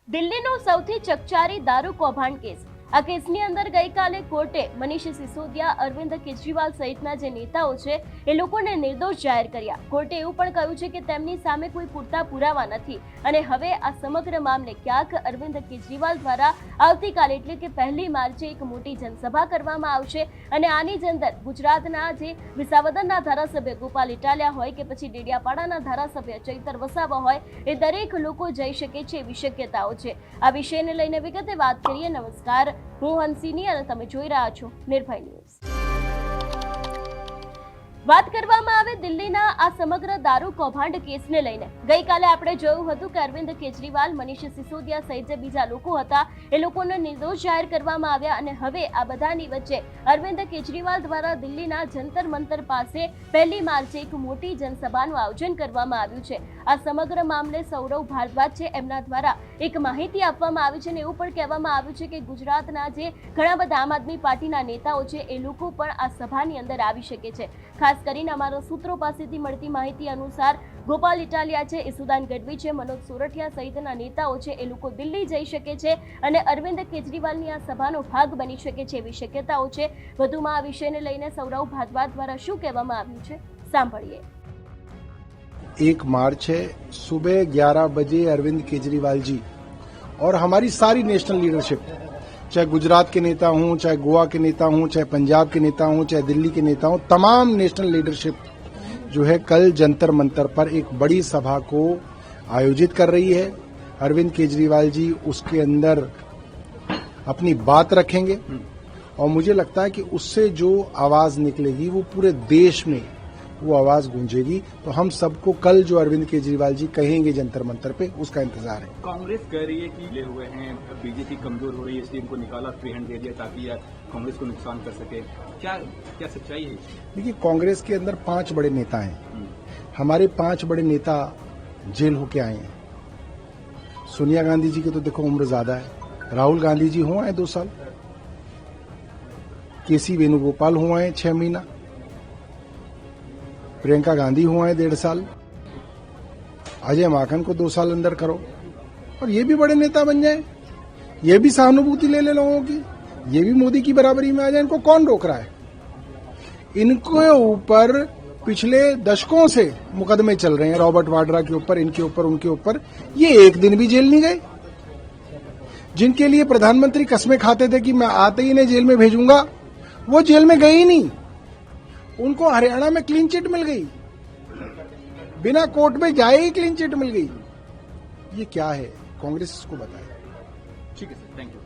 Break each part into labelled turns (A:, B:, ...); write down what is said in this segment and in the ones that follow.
A: દિલ્હીનો સૌથી ચકચારી દારૂ કૌભાંડ કેસ. આ કેસની અંદર ગઈકાલે કોર્ટે મનીષ સિસોદિયા, અરવિંદ કેજરીવાલ સહિતના જે નેતાઓ છે એ લોકોને નિર્દોષ જાહેર કર્યા. કોર્ટે એવું પણ કહ્યું છે કે તેમની સામે કોઈ પૂરતા પુરાવા નથી અને હવે આ સમગ્ર મામલે ક્યાંક અરવિંદ કેજરીવાલ દ્વારા આવતીકાલે એટલે કે 1 માર્ચે એક મોટી જનસભા કરવામાં આવશે અને આની જ અંદર ગુજરાતના જે વિસાવદરના ધારાસભ્ય ગોપાલ ઇટાલિયા હોય કે પછી ડેડિયાપાડાના ધારાસભ્ય ચૈતર વસાવા હોય એ દરેક લોકો જઈ શકે છે એવી શક્યતાઓ છે. આ વિષયને લઈને વિગતે વાત કરીએ. નમસ્કાર, હું હંસિની અને તમે જોઈ રહ્યા છો નિર્ભય ન્યૂઝ. વાત કરવામાં આવે દિલ્હીના આ સમગ્ર દારૂ કૌભાંડ કેસને લઈને ગઈકાલે આપણે જોયું હતું કે અરવિંદ કેજરીવાલ, મનીષ સિસોદિયા સહિત જે બીજા લોકો હતા એ લોકોને નિર્દોષ જાહેર કરવામાં આવ્યા અને હવે આ બધાની વચ્ચે અરવિંદ કેજરીવાલ દ્વારા દિલ્હીના જંતર મંતર પાસે 1 માર્ચે એક મોટી જનસભાનું આયોજન કરવામાં આવ્યું છે. આ સમગ્ર મામલે સૌરવ ભારદ્વાજ છે એમના દ્વારા એક માહિતી આપવામાં આવી છે અને એવું પણ કહેવામાં આવ્યું છે કે ગુજરાતના જે ઘણા બધા આમ આદમી પાર્ટીના નેતાઓ છે એ લોકો પણ આ સભાની અંદર આવી શકે છે. ખાસ કરીને અમારા સૂત્રો પાસેથી મળતી માહિતી અનુસાર ગોપાલ ઇટાલિયા છે, ઈસુદાન ગઢવી છે, મનોજ સોરઠિયા સહિતના નેતાઓ છે એ લોકો દિલ્હી જઈ શકે છે અને અરવિંદ કેજરીવાલની આ સભાનો ભાગ બની શકે છે એવી શક્યતાઓ છે. વધુમાં આ વિષયને લઈને સૌરવ ભારદ્વાજ દ્વારા શું કહેવામાં આવ્યું છે સાંભળીએ.
B: 1 मार्च है, सुबह 11 बजे अरविंद केजरीवाल जी और हमारी सारी नेशनल लीडरशिप, चाहे गुजरात के नेता हों, चाहे गोवा के नेता हों, चाहे पंजाब के नेता हों, चाहे दिल्ली के नेता हों, तमाम नेशनल लीडरशिप जो है कल जंतर मंतर पर एक बड़ी सभा को आयोजित कर रही है. अरविंद केजरीवाल जी उसके अंदर अपनी बात रखेंगे और मुझे लगता है कि उससे जो आवाज निकलेगी वो पूरे देश में वो आवाज गूंजेगी. तो हम सबको कल जो अरविंद केजरीवाल जी कहेंगे जंतर मंतर पे उसका इंतजार है.
C: कांग्रेस कह रही है कि ले हुए हैं, बीजेपी कमजोर हो रही है इसलिए इनको निकाला, फ्री हैंड दे दिया ताकि यार कांग्रेस को नुकसान कर सके. क्या सच्चाई है?
B: देखिए, कांग्रेस के अंदर 5 बड़े नेता हैं. हमारे 5 बड़े नेता जेल होके आए हैं. सोनिया गांधी जी की तो देखो उम्र ज्यादा है. राहुल गांधी जी हुआ है 2 साल, केसी वेणुगोपाल हुआ है 6 महीना, प्रियंका गांधी हुआ है 1.5 साल, अजय माकन को 2 साल अंदर करो और ये भी बड़े नेता बन जाए, ये भी सहानुभूति ले ले लोगों की, ये भी मोदी की बराबरी में आ जाए. इनको कौन रोक रहा है? इनके ऊपर पिछले दशकों से मुकदमे चल रहे हैं, रॉबर्ट वाड्रा के ऊपर, इनके ऊपर, उनके ऊपर. ये एक दिन भी जेल नहीं गए. जिनके लिए प्रधानमंत्री कस्में खाते थे कि मैं आते ही इन्हें जेल में भेजूंगा, वो जेल में गए ही नहीं. उनको हरियाणा में क्लीन चिट मिल गई, बिना कोर्ट में जाए ही क्लीन चिट मिल गई. ये क्या है? कांग्रेस इसको बताए.
C: ठीक है सर, थैंक यू.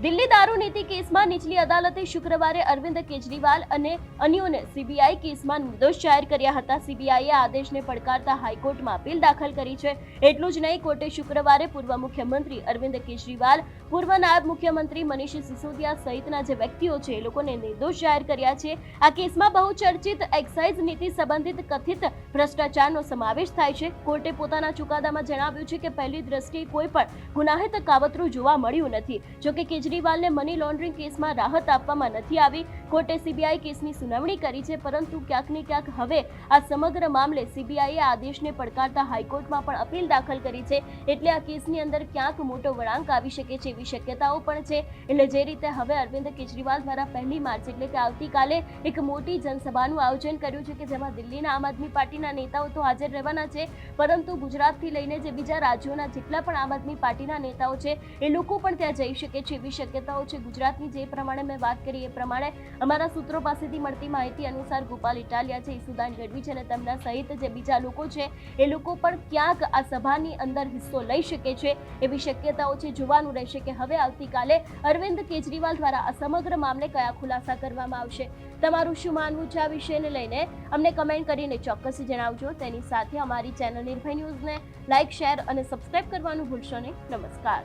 A: દિલ્હી દારૂ નીતિ કેસમાં નીચલી અદાલતે શુક્રવારે અરવિંદ કેજરીવાલ અને અન્યોને સીબીઆઈ કેસમાં નિર્દોષ જાહેર કર્યા હતા. સીબીઆઈએ આદેશને પડકારતા હાઈકોર્ટમાં અપીલ દાખલ કરી છે. એટલું જ નહીં, કોર્ટે શુક્રવારે પૂર્વ મુખ્યમંત્રી અરવિંદ કેજરીવાલ, પૂર્વ નાયબ મુખ્યમંત્રી મનીષ સિસોદિયા સહિતના જે વ્યક્તિઓ છે એ લોકોને નિર્દોષ જાહેર કર્યા છે. આ કેસમાં બહુચર્ચિત એક્સાઇઝ નીતિ સંબંધિત કથિત ભ્રષ્ટાચારનો સમાવેશ થાય છે. કોર્ટે પોતાના ચુકાદામાં જણાવ્યું છે કે પહેલી દ્રષ્ટિએ કોઈ પણ ગુનાહિત કાવતરું જોવા મળ્યું નથી. જોકે કેજરીવાલને મની લોન્ડરિંગ કેસમાં રાહત આપવામાં નથી આવી. કોર્ટે સીબીઆઈ કેસની સુનાવણી કરી છે, પરંતુ ક્યાંક ને ક્યાંક હવે આ સમગ્ર મામલે સીબીઆઈએ આદેશને પડકારતા હાઈકોર્ટમાં પણ અપીલ દાખલ કરી છે. એટલે આ કેસની અંદર ક્યાંક મોટો વળાંક આવી શકે છે એવી શક્યતાઓ પણ છે. એટલે જે રીતે હવે અરવિંદ કેજરીવાલ દ્વારા 1 માર્ચ એટલે કે આવતીકાલે એક મોટી જનસભાનું આયોજન કર્યું છે કે જેમાં દિલ્હીના આમ આદમી પાર્ટીના નેતાઓ તો હાજર રહેવાના છે, પરંતુ ગુજરાતથી લઈને જે બીજા રાજ્યોના જેટલા પણ આમ આદમી પાર્ટીના નેતાઓ છે એ લોકો પણ ત્યાં જઈ શકે છે એવી શક્યતાઓ છે. ગુજરાતની જે પ્રમાણે મેં વાત કરી એ પ્રમાણે અમારા સૂત્રો પાસેથી મળતી માહિતી અનુસાર ગોપાલ ઇટાલિયા છે, ઈસુદાન ગઢવી છે અને તેમના સહિત જે બીજા લોકો છે એ લોકો પણ ક્યાંક આ સભાની અંદર હિસ્સો લઈ શકે છે એવી શક્યતાઓ છે. જોવાનું રહેશે કે હવે આવતીકાલે અરવિંદ કેજરીવાલ દ્વારા આ સમગ્ર મામલે કયા ખુલાસા કરવામાં આવશે. તમારું શું માનવું છે આ વિષયને લઈને અમને કમેન્ટ કરીને ચોક્કસ જણાવજો. તેની સાથે અમારી ચેનલ નિર્ભય ન્યૂઝને લાઇક, શેર અને સબસ્ક્રાઇબ કરવાનું ભૂલશો નહીં. નમસ્કાર.